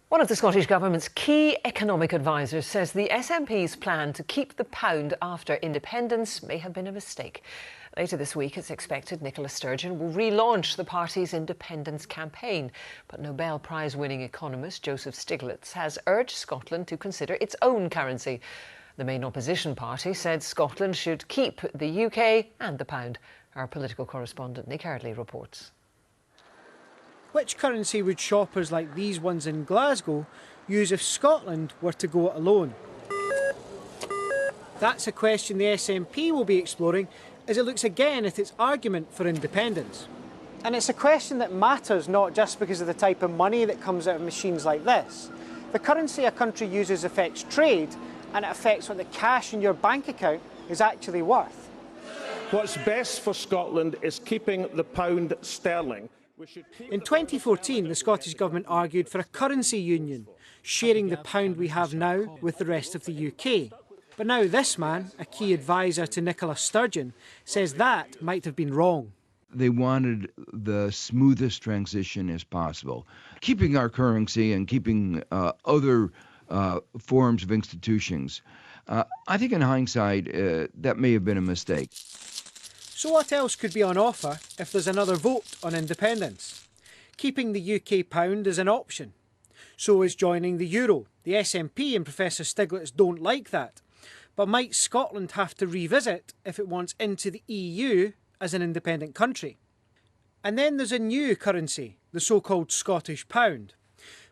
One of the Scottish Government's key economic advisers says the SNP's plan to keep the pound after independence may have been a mistake. Later this week, it's expected Nicola Sturgeon will relaunch the party's independence campaign. But Nobel Prize-winning economist Joseph Stiglitz has urged Scotland to consider its own currency. The main opposition party said Scotland should keep the UK and the pound. Our political correspondent Nick Eardley reports. Which currency would shoppers like these ones in Glasgow use if Scotland were to go it alone? That's a question the SNP will be exploring as it looks again at its argument for independence. And it's a question that matters not just because of the type of money that comes out of machines like this. The currency a country uses affects trade, and it affects what the cash in your bank account is actually worth. What's best for Scotland is keeping the pound sterling. In 2014, the Scottish Government argued for a currency union, sharing the pound we have now with the rest of the UK. But now this man, a key advisor to Nicola Sturgeon, says that might have been wrong. They wanted the smoothest transition as possible, keeping our currency and keeping other forms of institutions. I think in hindsight, that may have been a mistake. So what else could be on offer if there's another vote on independence? Keeping the UK pound is an option. So is joining the euro. The SNP and Professor Stiglitz don't like that. But might Scotland have to revisit if it wants into the EU as an independent country? And then there's a new currency, the so-called Scottish pound.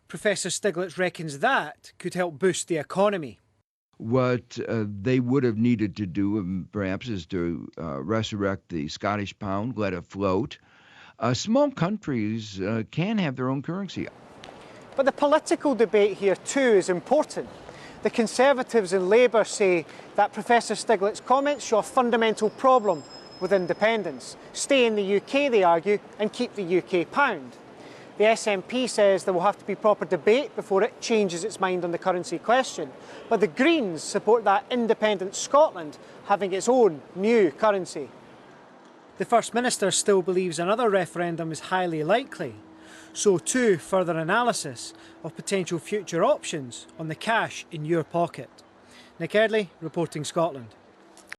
Professor Stiglitz reckons that could help boost the economy. What they would have needed to do, perhaps, is to resurrect the Scottish pound, let it float. Small countries can have their own currency. But the political debate here too is important. The Conservatives and Labour say that Professor Stiglitz's comments show a fundamental problem with independence. Stay in the UK, they argue, and keep the UK pound. The SNP says there will have to be proper debate before it changes its mind on the currency question. But the Greens support that independent Scotland having its own new currency. The First Minister still believes another referendum is highly likely. So too further analysis of potential future options on the cash in your pocket. Nick Eardley, reporting Scotland.